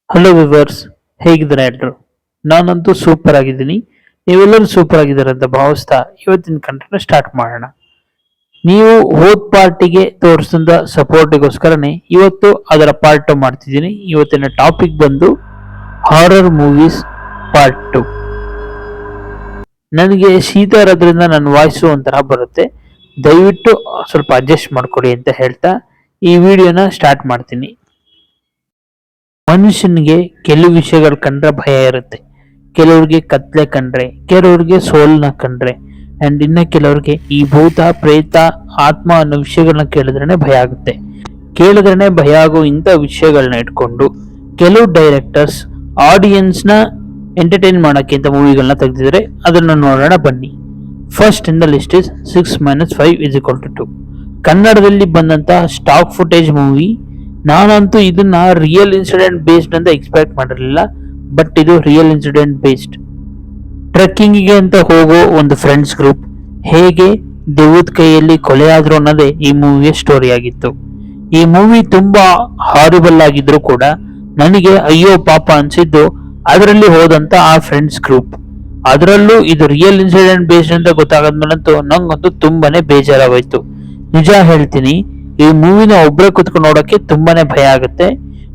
Hello viewers, ಹೇಗಿದ್ದಾರೆ ಎಲ್ಲರೂ? ನಾನಂತೂ ಸೂಪರ್ ಆಗಿದ್ದೀನಿ. ನೀವೆಲ್ಲರೂ ಸೂಪರ್ ಆಗಿದ್ದಾರೆ ಅಂತ ಭಾವಿಸ್ತಾ ಇವತ್ತಿನ ಕಂಟೆಂಟ್ ಸ್ಟಾರ್ಟ್ ಮಾಡೋಣ. ನೀವು ಹೋದ್ ಪಾರ್ಟಿಗೆ ತೋರಿಸಿದ ಸಪೋರ್ಟಿಗೋಸ್ಕರನೇ ಇವತ್ತು ಅದರ ಪಾರ್ಟ್ 2 ಮಾಡ್ತಿದ್ದೀನಿ. ಇವತ್ತಿನ ಟಾಪಿಕ್ ಬಂದು ಹಾರರ್ ಮೂವೀಸ್ ಪಾರ್ಟ್ 2. ನನಗೆ ಶೀತ ಇರೋದ್ರಿಂದ ನನ್ನ ವಾಯ್ಸು ಒಂಥರ ಬರುತ್ತೆ. ದಯವಿಟ್ಟು ಸ್ವಲ್ಪ ಅಡ್ಜಸ್ಟ್ ಮಾಡ್ಕೊಡಿ ಅಂತ ಹೇಳ್ತಾ ಈ ವಿಡಿಯೋನ ಸ್ಟಾರ್ಟ್ ಮಾಡ್ತೀನಿ. ಮನುಷ್ಯನಿಗೆ ಕೆಲವು ವಿಷಯಗಳು ಕಂಡ್ರೆ ಭಯ ಇರುತ್ತೆ. ಕೆಲವ್ರಿಗೆ ಕತ್ಲೆ ಕಂಡ್ರೆ, ಕೆಲವ್ರಿಗೆ ಸೋಲ್ನ ಕಂಡ್ರೆ, ಅಂಡ್ ಇನ್ನ ಕೆಲವ್ರಿಗೆ ಈ ಭೂತ ಪ್ರೇತ ಆತ್ಮ ಅನ್ನೋ ವಿಷಯಗಳನ್ನ ಕೇಳಿದ್ರೇನೆ ಭಯ ಆಗುತ್ತೆ. ಕೇಳಿದ್ರೇನೆ ಭಯ ಆಗೋ ಇಂಥ ವಿಷಯಗಳನ್ನ ಇಟ್ಕೊಂಡು ಕೆಲವು ಡೈರೆಕ್ಟರ್ಸ್ ಆಡಿಯನ್ಸ್ನ ಎಂಟರ್ಟೈನ್ ಮಾಡೋಕ್ಕಿಂತ ಮೂವಿಗಳನ್ನ ತೆಗೆದಿದ್ರೆ ಅದನ್ನ ನೋಡೋಣ ಬನ್ನಿ. First in the list is 6 - 5 = 2. ಕನ್ನಡದಲ್ಲಿ ಬಂದಂತಹ ಸ್ಟಾಕ್ ಫುಟೇಜ್ ಮೂವಿ. ನಾನಂತೂ ಇದನ್ನ ರಿಯಲ್ ಇನ್ಸಿಡೆಂಟ್ ಬೇಸ್ಡ್ ಅಂತ ಎಕ್ಸ್ಪೆಕ್ಟ್ ಮಾಡಿರಲಿಲ್ಲ, ಬಟ್ ಇದು ರಿಯಲ್ ಇನ್ಸಿಡೆಂಟ್ ಬೇಸ್ಡ್. ಟ್ರೆಕ್ಕಿಂಗಿಗೆ ಅಂತ ಹೋಗೋ ಒಂದು ಫ್ರೆಂಡ್ಸ್ ಗ್ರೂಪ್ ಹೇಗೆ ದೆವ್ವದ ಕೈಯಲ್ಲಿ ಕೊಲೆ ಆದ್ರು ಅನ್ನೋದೇ ಈ ಮೂವಿಯ ಸ್ಟೋರಿ ಆಗಿತ್ತು. ಈ ಮೂವಿ ತುಂಬಾ ಹಾರಿಬಲ್ ಆಗಿದ್ರು ಕೂಡ ನನಗೆ ಅಯ್ಯೋ ಪಾಪ ಅನ್ಸಿದ್ದು ಅದರಲ್ಲಿ ಹೋದಂತ ಆ ಫ್ರೆಂಡ್ಸ್ ಗ್ರೂಪ್. ಅದರಲ್ಲೂ ಇದು ರಿಯಲ್ ಇನ್ಸಿಡೆಂಟ್ ಬೇಸ್ಡ್ ಅಂತ ಗೊತ್ತಾಗದ್ಮೇಲಂತೂ ನಂಗಂತೂ ತುಂಬಾನೇ ಬೇಜಾರಾಗೋಯ್ತು. ನಿಜ ಹೇಳ್ತೀನಿ, ಈ ಮೂವಿನ ಒಬ್ಬರೇ ಕುತ್ಕೊಂಡು ನೋಡೋಕೆ ತುಂಬಾನೇ ಭಯ ಆಗುತ್ತೆ.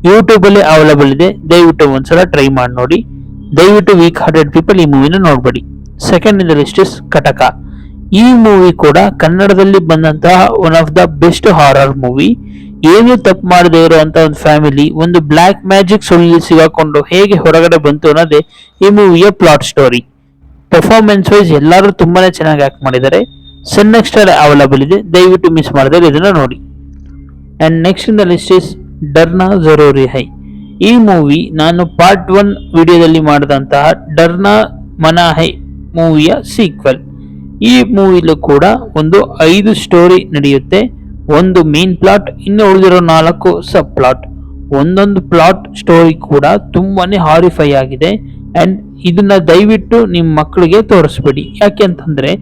ಯೂಟ್ಯೂಬ್ ಅಲ್ಲಿ ಅವೈಲೇಬಲ್ ಇದೆ, ದಯವಿಟ್ಟು ಒಂದ್ಸಲ ಟ್ರೈ ಮಾಡಿ ನೋಡಿ. ದಯವಿಟ್ಟು ವೀಕ್ ಹಾರ್ಟೆಡ್ ಪೀಪಲ್ ಈ ಮೂವಿನ ನೋಡ್ಬೇಡಿ. Second in the list is Kataka. ಈ ಮೂವಿ ಕೂಡ ಕನ್ನಡದಲ್ಲಿ ಬಂದಂತಹ one of the best horror movie. ಏನು ತಪ್ಪು ಮಾಡದೇ ಇರುವಂತ ಒಂದು ಫ್ಯಾಮಿಲಿ ಒಂದು ಬ್ಲಾಕ್ ಮ್ಯಾಜಿಕ್ ಸುಳ್ಳಿ ಸಿಗಾಕೊಂಡು ಹೇಗೆ ಹೊರಗಡೆ ಬಂತು ಅನ್ನೋದೇ ಈ ಮೂವಿಯ ಪ್ಲಾಟ್ ಸ್ಟೋರಿ. ಪರ್ಫಾರ್ಮೆನ್ಸ್ ವೈಸ್ ಎಲ್ಲರೂ ತುಂಬಾನೇ ಚೆನ್ನಾಗಿ ಆಕ್ಟ್ ಮಾಡಿದ್ದಾರೆ. ಸನ್ ನೆಕ್ಸ್ಟ್ ಅವೈಲೇಬಲ್ ಇದೆ, ದಯವಿಟ್ಟು ಮಿಸ್ ಮಾಡದೆ ಇದನ್ನ ನೋಡಿ. And next in the list is Darna Zaroori Hai. ಈ ಮೂವಿ ನಾನು ಪಾರ್ಟ್ 1 ವಿಡಿಯೋದಲ್ಲಿ ಮಾಡಿದಂತಹ ಡರ್ನಾ ಮನಾ ಹೈ ಮೂವಿಯ ಸೀಕ್ವೆಲ್. ಈ ಮೂವಿಲೂ ಕೂಡ ಒಂದು 5 ಸ್ಟೋರಿ ನಡೆಯುತ್ತೆ. ಒಂದು ಮೇನ್ ಪ್ಲಾಟ್, ಇನ್ನು ಉಳಿದಿರೋ 4 ಸಬ್ ಪ್ಲಾಟ್. ಒಂದೊಂದು ಪ್ಲಾಟ್ ಸ್ಟೋರಿ ಕೂಡ ತುಂಬಾನೇ ಹಾರಿಫೈ ಆಗಿದೆ. ಅಂಡ್ ಇದನ್ನ ದಯವಿಟ್ಟು ನಿಮ್ಮ ಮಕ್ಕಳಿಗೆ ತೋರಿಸ್ಬೇಡಿ. ಯಾಕೆ ಅಂತಂದ್ರೆ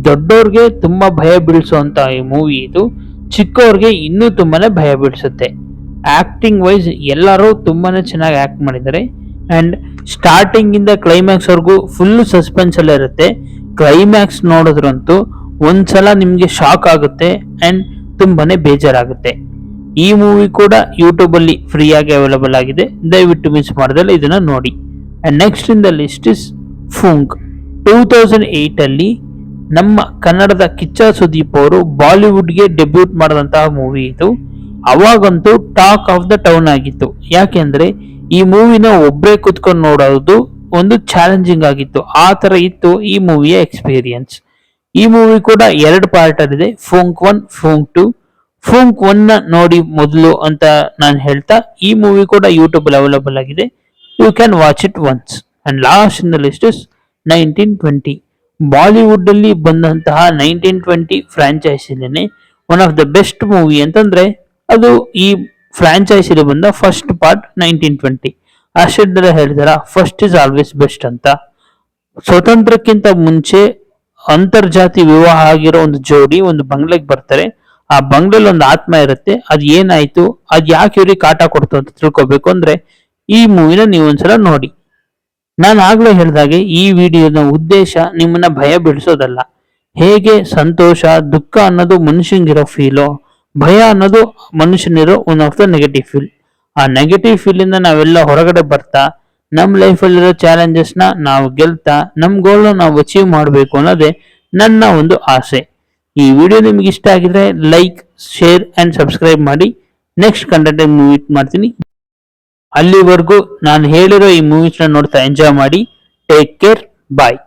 ದೊಡ್ಡೋರ್ಗೆ ತುಂಬಾ ಭಯ ಬೀಳಿಸುವಂತ ಈ ಮೂವಿ ಇದು. ಚಿಕ್ಕವ್ರಿಗೆ ಇನ್ನೂ ತುಂಬಾನೇ ಭಯ ಬೀಳಿಸುತ್ತೆ. ಆಕ್ಟಿಂಗ್ ವೈಸ್ ಎಲ್ಲರೂ ತುಂಬಾನೇ ಚೆನ್ನಾಗಿ ಆಕ್ಟ್ ಮಾಡಿದ್ದಾರೆ. ಅಂಡ್ ಸ್ಟಾರ್ಟಿಂಗ್ ಇಂದ ಕ್ಲೈಮ್ಯಾಕ್ಸ್ ವರ್ಗೂ ಫುಲ್ ಸಸ್ಪೆನ್ಸ್ ಎಲ್ಲ ಇರುತ್ತೆ. ಕ್ಲೈಮ್ಯಾಕ್ಸ್ ನೋಡಿದ್ರಂತೂ ಒಂದ್ಸಲ ನಿಮ್ಗೆ ಶಾಕ್ ಆಗುತ್ತೆ ಅಂಡ್ ತುಂಬಾನೇ ಬೇಜಾರಾಗುತ್ತೆ. ಈ ಮೂವಿ ಕೂಡ ಯೂಟ್ಯೂಬ್ ಅಲ್ಲಿ ಫ್ರೀ ಆಗಿ ಅವೈಲೇಬಲ್ ಆಗಿದೆ, ದಯವಿಟ್ಟು ಮಿಸ್ ಮಾಡದಲ್ಲ ಇದನ್ನ ನೋಡಿ. And next in the list is Phoonk. 2008 ಅಲ್ಲಿ ನಮ್ಮ ಕನ್ನಡದ ಕಿಚ್ಚ ಸುದೀಪ್ ಅವರು ಬಾಲಿವುಡ್ಗೆ ಡೆಬ್ಯೂಟ್ ಮಾಡಿದಂತಹ ಮೂವಿ ಇದು. ಅವಾಗಂತೂ ಟಾಕ್ ಆಫ್ ದ ಟೌನ್ ಆಗಿತ್ತು. ಯಾಕೆಂದ್ರೆ ಈ ಮೂವಿನ ಒಬ್ಬರೇ ಕುತ್ಕೊಂಡು ನೋಡೋದು ಒಂದು ಚಾಲೆಂಜಿಂಗ್ ಆಗಿತ್ತು. ಆ ತರ ಇತ್ತು ಈ ಮೂವಿಯ ಎಕ್ಸ್ಪೀರಿಯನ್ಸ್. ಈ ಮೂವಿ ಕೂಡ 2 ಪಾರ್ಟ್ ಅಲ್ಲಿದೆ, ಫೂಂಕ್ 1, ಫೂಂಕ್ 2. ಫೂಂಕ್ 1 ನ ನೋಡಿ ಮೊದಲು ಅಂತ ನಾನು ಹೇಳ್ತಾ, ಈ ಮೂವಿ ಕೂಡ ಯೂಟ್ಯೂಬ್ ಅಲ್ಲಿ ಅವೈಲೇಬಲ್ ಆಗಿದೆ, you can watch it once. And last in the list is 1920. Bollywood ಅಲ್ಲಿ ಬಂದಂತಹ 1920 ಫ್ರಾಂಚೈಸಿನೇ one of the best movie ಅಂತಂದ್ರೆ ಅದು ಈ ಫ್ರಾಂಚೈಸಿಲಿ ಬಂದ ಫಸ್ಟ್ ಪಾರ್ಟ್ 1920. ಅಷ್ಟೆಲ್ಲ ಹೇಳಿದಾರ, ಫಸ್ಟ್ ಇಸ್ ಆಲ್ವೇಸ್ ಬೆಸ್ಟ್ ಅಂತ. ಸ್ವತಂತ್ರಕ್ಕಿಂತ ಮುಂಚೆ ಅಂತರ್ಜಾತಿ ವಿವಾಹ ಆಗಿರೋ ಒಂದು ಜೋಡಿ ಒಂದು ಬಂಗ್ಲೆಗೆ ಬರ್ತಾರೆ. ಆ ಬಂಗ್ಲೆಲಿ ಒಂದು ಆತ್ಮ ಇರುತ್ತೆ. ಅದ್ ಏನಾಯ್ತು, ಅದ್ ಯಾಕೆ ಇವ್ರಿಗೆ ಕಾಟ ಕೊಡ್ತು ಅಂತ ತಿಳ್ಕೊಬೇಕು ಅಂದ್ರೆ ಈ ಮೂವಿನ ನೀವು ಒಂದ್ಸಲ ನೋಡಿ. ನಾನು ಆಗ್ಲೇ ಹೇಳಿದಾಗೆ ಈ ವಿಡಿಯೋದ ಉದ್ದೇಶ ನಿಮ್ಮನ್ನ ಭಯ ಬೀಳಿಸೋದಲ್ಲ. ಹೇಗೆ ಸಂತೋಷ ದುಃಖ ಅನ್ನೋದು ಮನುಷ್ಯನಿಗಿರೋ ಫೀಲು, ಭಯ ಅನ್ನೋದು ಮನುಷ್ಯನಿರೋ one of the negative feel. ಆ ನೆಗೆಟಿವ್ ಫೀಲ್ ಇಂದ ನಾವೆಲ್ಲ ಹೊರಗಡೆ ಬರ್ತಾ ನಮ್ಮ ಲೈಫಲ್ಲಿರೋ ಚಾಲೆಂಜಸ್ ನ ನಾವು ಗೆಲ್ತಾ ನಮ್ ಗೋಲ್ ನಾವು ಅಚೀವ್ ಮಾಡಬೇಕು ಅನ್ನೋದೇ ನನ್ನ ಒಂದು ಆಸೆ. ಈ ವಿಡಿಯೋ ನಿಮ್ಗೆ ಇಷ್ಟ ಆಗಿದ್ರೆ ಲೈಕ್, ಶೇರ್ ಅಂಡ್ ಸಬ್ಸ್ಕ್ರೈಬ್ ಮಾಡಿ. ನೆಕ್ಸ್ಟ್ ಕಂಟೆಂಟ್ ಮೀಟ್ ಮಾಡ್ತೀನಿ. ಅಲ್ಲಿವರೆಗೂ ನಾನು ಹೇಳಿರೋ ಈ ಮೂವೀಸ್ನ ನೋಡ್ತಾ ಎಂಜಾಯ್ ಮಾಡಿ. ಟೇಕ್ ಕೇರ್, ಬಾಯ್.